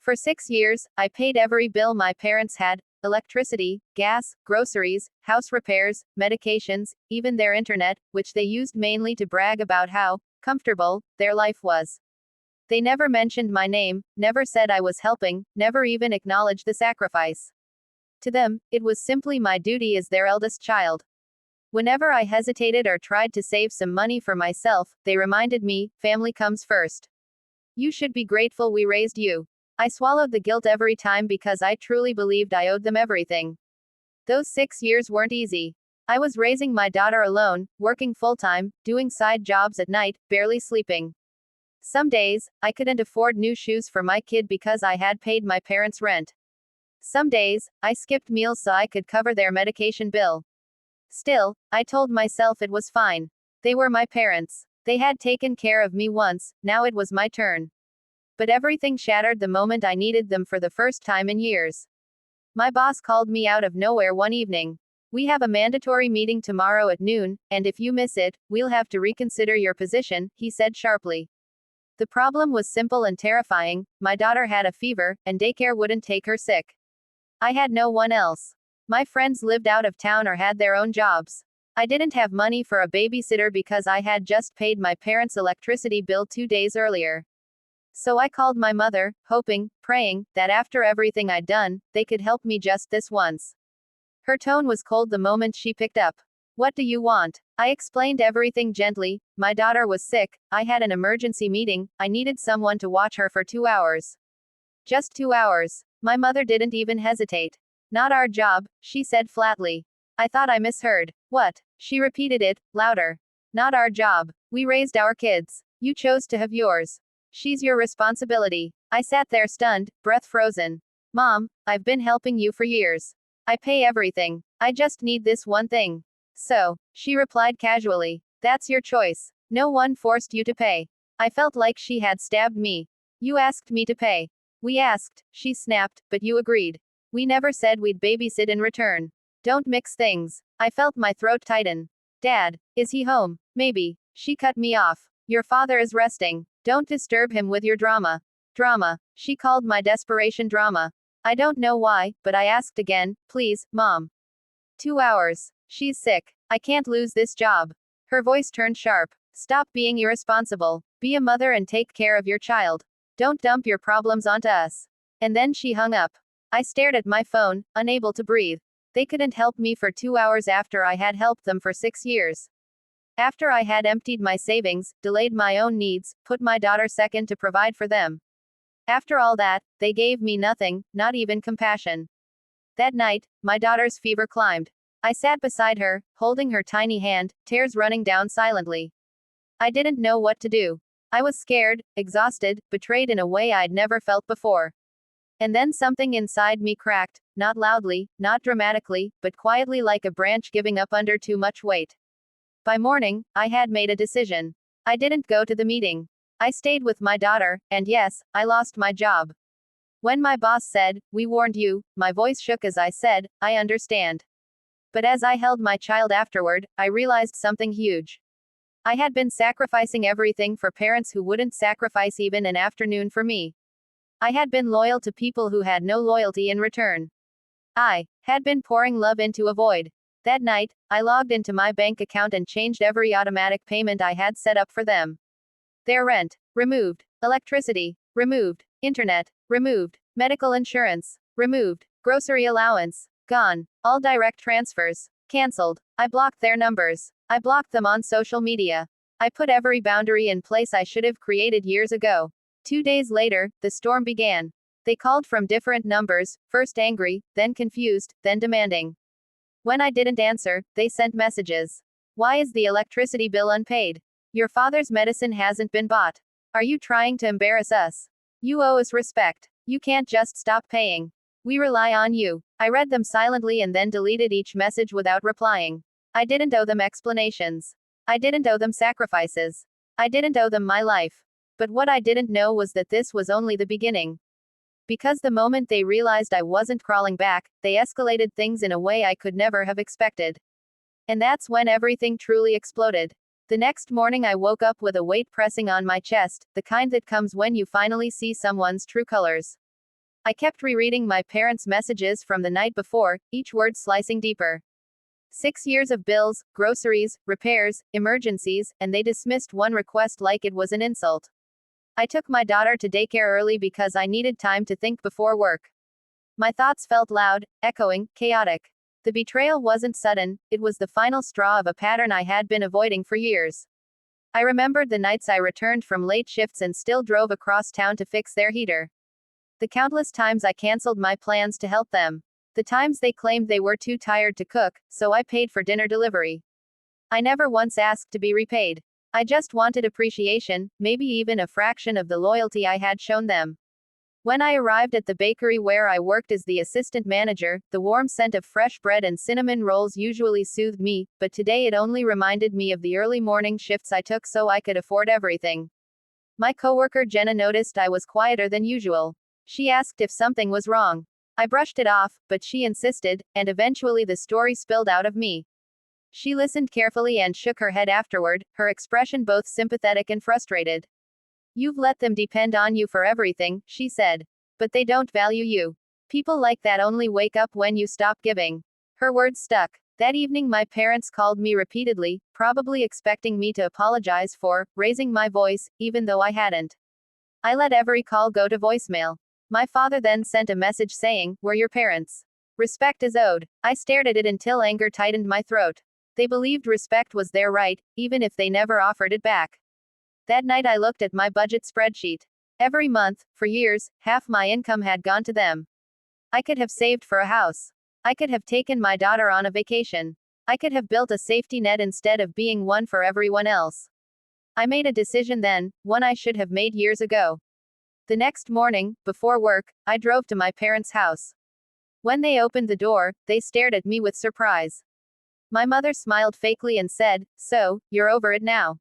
For 6 years, I paid every bill my parents had: electricity, gas, groceries, house repairs, medications, even their internet, which they used mainly to brag about how comfortable their life was. They never mentioned my name, never said I was helping, never even acknowledged the sacrifice. To them, it was simply my duty as their eldest child. Whenever I hesitated or tried to save some money for myself, they reminded me, family comes first. You should be grateful we raised you. I swallowed the guilt every time because I truly believed I owed them everything. Those 6 years weren't easy. I was raising my daughter alone, working full-time, doing side jobs at night, barely sleeping. Some days, I couldn't afford new shoes for my kid because I had paid my parents' rent. Some days, I skipped meals so I could cover their medication bill. Still, I told myself it was fine. They were my parents. They had taken care of me once, now it was my turn. But everything shattered the moment I needed them for the first time in years. My boss called me out of nowhere one evening. We have a mandatory meeting tomorrow at noon, and if you miss it, we'll have to reconsider your position, he said sharply. The problem was simple and terrifying: my daughter had a fever, and daycare wouldn't take her sick. I had no one else. My friends lived out of town or had their own jobs. I didn't have money for a babysitter because I had just paid my parents' electricity bill 2 days earlier. So I called my mother, hoping, praying, that after everything I'd done, they could help me just this once. Her tone was cold the moment she picked up. What do you want? I explained everything gently. My daughter was sick, I had an emergency meeting, I needed someone to watch her for 2 hours. Just 2 hours. My mother didn't even hesitate. Not our job, she said flatly. I thought I misheard. What? She repeated it, louder. Not our job. We raised our kids. You chose to have yours. She's your responsibility. I sat there stunned, breath frozen. Mom, I've been helping you for years. I pay everything. I just need this one thing. So, she replied casually. That's your choice. No one forced you to pay. I felt like she had stabbed me. You asked me to pay. We asked, she snapped, but you agreed. We never said we'd babysit in return. Don't mix things. I felt my throat tighten. Dad, is he home? Maybe. She cut me off. Your father is resting. Don't disturb him with your drama. Drama. She called my desperation drama. I don't know why, but I asked again, please, Mom. 2 hours. She's sick. I can't lose this job. Her voice turned sharp. Stop being irresponsible. Be a mother and take care of your child. Don't dump your problems onto us. And then she hung up. I stared at my phone, unable to breathe. They couldn't help me for 2 hours after I had helped them for 6 years. After I had emptied my savings, delayed my own needs, put my daughter second to provide for them. After all that, they gave me nothing, not even compassion. That night, my daughter's fever climbed. I sat beside her, holding her tiny hand, tears running down silently. I didn't know what to do. I was scared, exhausted, betrayed in a way I'd never felt before. And then something inside me cracked, not loudly, not dramatically, but quietly, like a branch giving up under too much weight. By morning, I had made a decision. I didn't go to the meeting. I stayed with my daughter, and yes, I lost my job. When my boss said, "We warned you," my voice shook as I said, "I understand." But as I held my child afterward, I realized something huge. I had been sacrificing everything for parents who wouldn't sacrifice even an afternoon for me. I had been loyal to people who had no loyalty in return. I had been pouring love into a void. That night, I logged into my bank account and changed every automatic payment I had set up for them. Their rent, removed. Electricity, removed. Internet, removed. Medical insurance, removed. Grocery allowance, gone. All direct transfers, cancelled. I blocked their numbers. I blocked them on social media. I put every boundary in place I should have created years ago. 2 days later, the storm began. They called from different numbers, first angry, then confused, then demanding. When I didn't answer, they sent messages. Why is the electricity bill unpaid? Your father's medicine hasn't been bought. Are you trying to embarrass us? You owe us respect. You can't just stop paying. We rely on you. I read them silently and then deleted each message without replying. I didn't owe them explanations. I didn't owe them sacrifices. I didn't owe them my life. But what I didn't know was that this was only the beginning. Because the moment they realized I wasn't crawling back, they escalated things in a way I could never have expected. And that's when everything truly exploded. The next morning I woke up with a weight pressing on my chest, the kind that comes when you finally see someone's true colors. I kept rereading my parents' messages from the night before, each word slicing deeper. 6 years of bills, groceries, repairs, emergencies, and they dismissed one request like it was an insult. I took my daughter to daycare early because I needed time to think before work. My thoughts felt loud, echoing, chaotic. The betrayal wasn't sudden, it was the final straw of a pattern I had been avoiding for years. I remembered the nights I returned from late shifts and still drove across town to fix their heater. The countless times I canceled my plans to help them. The times they claimed they were too tired to cook, so I paid for dinner delivery. I never once asked to be repaid. I just wanted appreciation, maybe even a fraction of the loyalty I had shown them. When I arrived at the bakery where I worked as the assistant manager, the warm scent of fresh bread and cinnamon rolls usually soothed me, but today it only reminded me of the early morning shifts I took so I could afford everything. My coworker Jenna noticed I was quieter than usual. She asked if something was wrong. I brushed it off, but she insisted, and eventually the story spilled out of me. She listened carefully and shook her head afterward, her expression both sympathetic and frustrated. "You've let them depend on you for everything," she said. "But they don't value you. People like that only wake up when you stop giving." Her words stuck. That evening my parents called me repeatedly, probably expecting me to apologize for raising my voice, even though I hadn't. I let every call go to voicemail. My father then sent a message saying, "We're your parents. Respect is owed." I stared at it until anger tightened my throat. They believed respect was their right, even if they never offered it back. That night I looked at my budget spreadsheet. Every month, for years, half my income had gone to them. I could have saved for a house. I could have taken my daughter on a vacation. I could have built a safety net instead of being one for everyone else. I made a decision then, one I should have made years ago. The next morning, before work, I drove to my parents' house. When they opened the door, they stared at me with surprise. My mother smiled fakely and said, "So, you're over it now."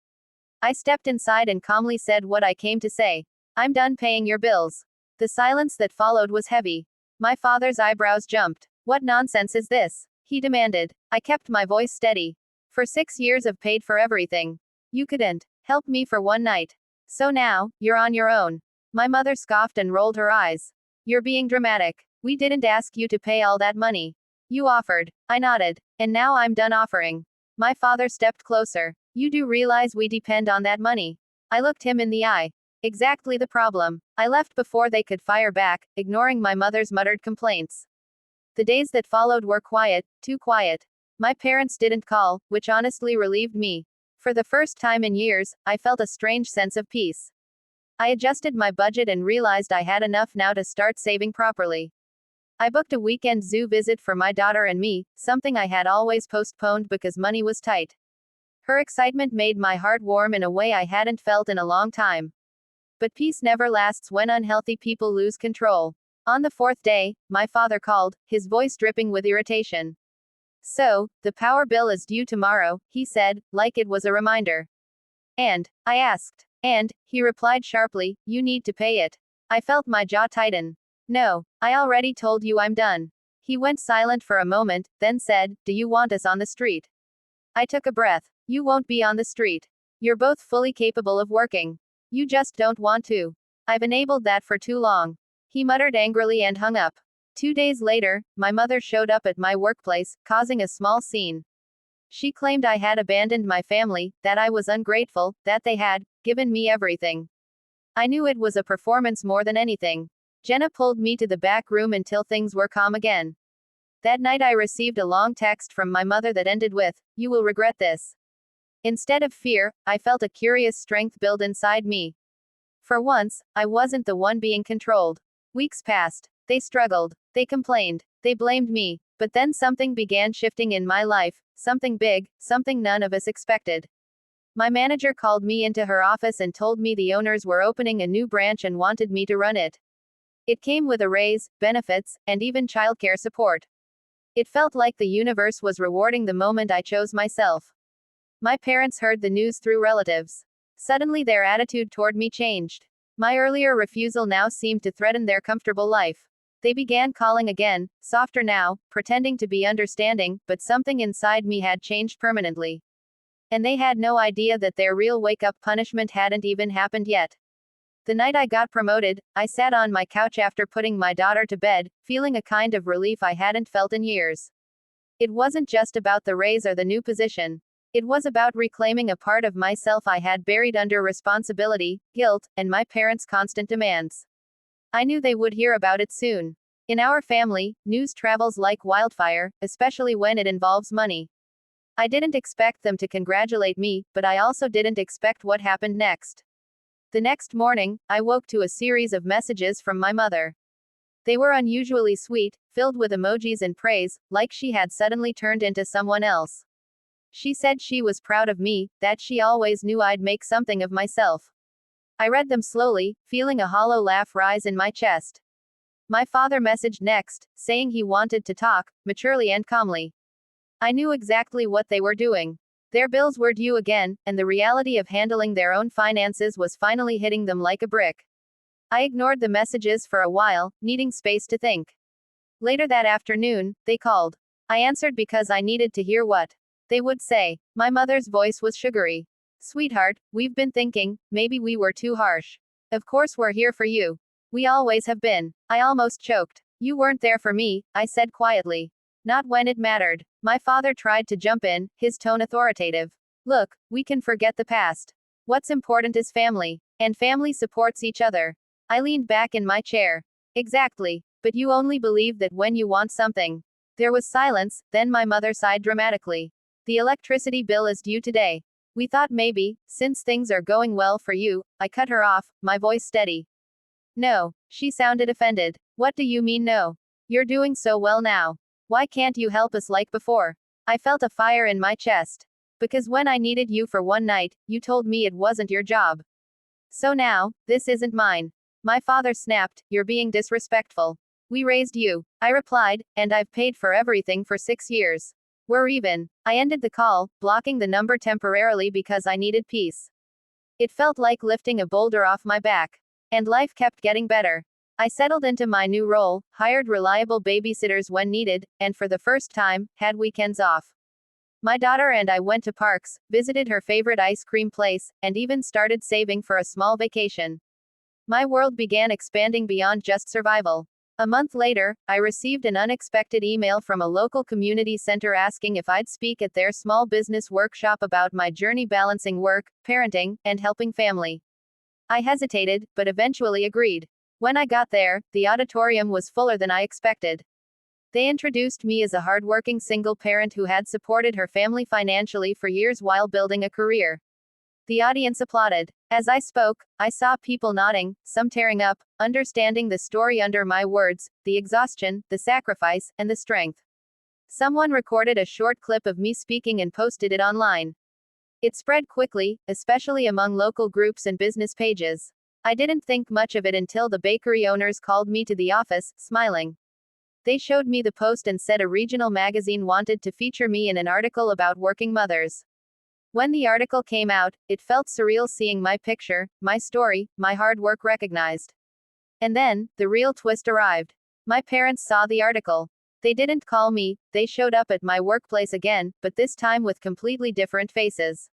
I stepped inside and calmly said what I came to say. "I'm done paying your bills." The silence that followed was heavy. My father's eyebrows jumped. "What nonsense is this?" he demanded. I kept my voice steady. "For 6 years I've paid for everything. You couldn't help me for one night. So now, you're on your own." My mother scoffed and rolled her eyes. "You're being dramatic. We didn't ask you to pay all that money. You offered." I nodded. "And now I'm done offering." My father stepped closer. "You do realize we depend on that money?" I looked him in the eye. Exactly the problem. I left before they could fire back, ignoring my mother's muttered complaints. The days that followed were quiet, too quiet. My parents didn't call, which honestly relieved me. For the first time in years, I felt a strange sense of peace. I adjusted my budget and realized I had enough now to start saving properly. I booked a weekend zoo visit for my daughter and me, something I had always postponed because money was tight. Her excitement made my heart warm in a way I hadn't felt in a long time. But peace never lasts when unhealthy people lose control. On the fourth day, my father called, his voice dripping with irritation. "So, the power bill is due tomorrow," he said, like it was a reminder. "And?" I asked. "And," he replied sharply, "you need to pay it." I felt my jaw tighten. "No, I already told you I'm done." He went silent for a moment, then said, "Do you want us on the street?" I took a breath. "You won't be on the street. You're both fully capable of working. You just don't want to. I've enabled that for too long." He muttered angrily and hung up. 2 days later, my mother showed up at my workplace, causing a small scene. She claimed I had abandoned my family, that I was ungrateful, that they had given me everything. I knew it was a performance more than anything. Jenna pulled me to the back room until things were calm again. That night I received a long text from my mother that ended with, "You will regret this." Instead of fear, I felt a curious strength build inside me. For once, I wasn't the one being controlled. Weeks passed. They struggled. They complained. They blamed me. But then something began shifting in my life, something big, something none of us expected. My manager called me into her office and told me the owners were opening a new branch and wanted me to run it. It came with a raise, benefits, and even childcare support. It felt like the universe was rewarding the moment I chose myself. My parents heard the news through relatives. Suddenly their attitude toward me changed. My earlier refusal now seemed to threaten their comfortable life. They began calling again, softer now, pretending to be understanding, but something inside me had changed permanently. And they had no idea that their real wake-up punishment hadn't even happened yet. The night I got promoted, I sat on my couch after putting my daughter to bed, feeling a kind of relief I hadn't felt in years. It wasn't just about the raise or the new position. It was about reclaiming a part of myself I had buried under responsibility, guilt, and my parents' constant demands. I knew they would hear about it soon. In our family, news travels like wildfire, especially when it involves money. I didn't expect them to congratulate me, but I also didn't expect what happened next. The next morning, I woke to a series of messages from my mother. They were unusually sweet, filled with emojis and praise, like she had suddenly turned into someone else. She said she was proud of me, that she always knew I'd make something of myself. I read them slowly, feeling a hollow laugh rise in my chest. My father messaged next, saying he wanted to talk, maturely and calmly. I knew exactly what they were doing. Their bills were due again, and the reality of handling their own finances was finally hitting them like a brick. I ignored the messages for a while, needing space to think. Later that afternoon, they called. I answered because I needed to hear what they would say. My mother's voice was sugary. "Sweetheart, we've been thinking, maybe we were too harsh. Of course we're here for you. We always have been." I almost choked. "You weren't there for me," I said quietly. "Not when it mattered." My father tried to jump in, his tone authoritative. "Look, we can forget the past. What's important is family. And family supports each other." I leaned back in my chair. "Exactly. But you only believe that when you want something." There was silence, then my mother sighed dramatically. "The electricity bill is due today. We thought maybe, since things are going well for you." I cut her off, my voice steady. "No." She sounded offended. "What do you mean no? You're doing so well now. Why can't you help us like before?" I felt a fire in my chest. "Because when I needed you for one night, you told me it wasn't your job. So now, this isn't mine." My father snapped, "You're being disrespectful. We raised you." I replied, "And I've paid for everything for 6 years. We're even." I ended the call, blocking the number temporarily because I needed peace. It felt like lifting a boulder off my back. And life kept getting better. I settled into my new role, hired reliable babysitters when needed, and for the first time, had weekends off. My daughter and I went to parks, visited her favorite ice cream place, and even started saving for a small vacation. My world began expanding beyond just survival. A month later, I received an unexpected email from a local community center asking if I'd speak at their small business workshop about my journey balancing work, parenting, and helping family. I hesitated, but eventually agreed. When I got there, the auditorium was fuller than I expected. They introduced me as a hardworking single parent who had supported her family financially for years while building a career. The audience applauded. As I spoke, I saw people nodding, some tearing up, understanding the story under my words, the exhaustion, the sacrifice, and the strength. Someone recorded a short clip of me speaking and posted it online. It spread quickly, especially among local groups and business pages. I didn't think much of it until the bakery owners called me to the office, smiling. They showed me the post and said a regional magazine wanted to feature me in an article about working mothers. When the article came out, it felt surreal seeing my picture, my story, my hard work recognized. And then, the real twist arrived. My parents saw the article. They didn't call me, they showed up at my workplace again, but this time with completely different faces.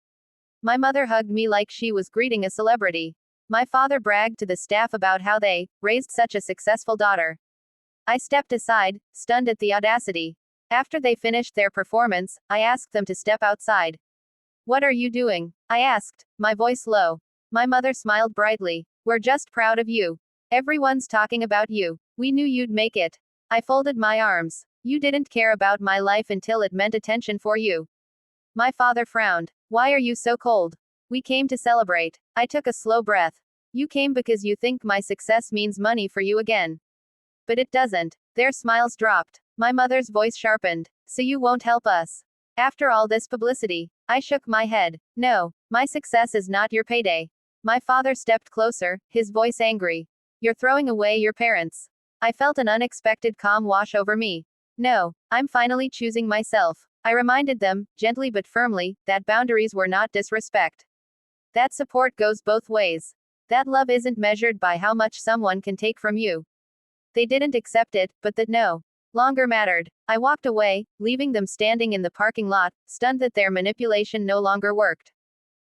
My mother hugged me like she was greeting a celebrity. My father bragged to the staff about how they raised such a successful daughter. I stepped aside, stunned at the audacity. After they finished their performance, I asked them to step outside. "What are you doing?" I asked, my voice low. My mother smiled brightly. "We're just proud of you. Everyone's talking about you. We knew you'd make it." I folded my arms. "You didn't care about my life until it meant attention for you." My father frowned. "Why are you so cold? We came to celebrate." I took a slow breath. "You came because you think my success means money for you again. But it doesn't." Their smiles dropped. My mother's voice sharpened. "So you won't help us? After all this publicity?" I shook my head. "No, my success is not your payday." My father stepped closer, his voice angry. "You're throwing away your parents." I felt an unexpected calm wash over me. "No, I'm finally choosing myself." I reminded them, gently but firmly, that boundaries were not disrespect. That support goes both ways. That love isn't measured by how much someone can take from you. They didn't accept it, but that no longer mattered. I walked away, leaving them standing in the parking lot, stunned that their manipulation no longer worked.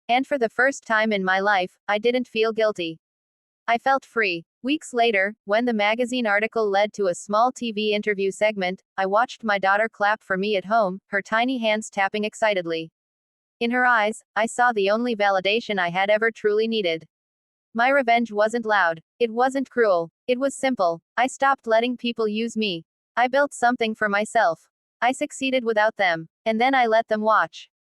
And for the first time in my life, I didn't feel guilty. I felt free. Weeks later, when the magazine article led to a small TV interview segment, I watched my daughter clap for me at home, her tiny hands tapping excitedly. In her eyes, I saw the only validation I had ever truly needed. My revenge wasn't loud. It wasn't cruel. It was simple. I stopped letting people use me. I built something for myself. I succeeded without them. And then I let them watch.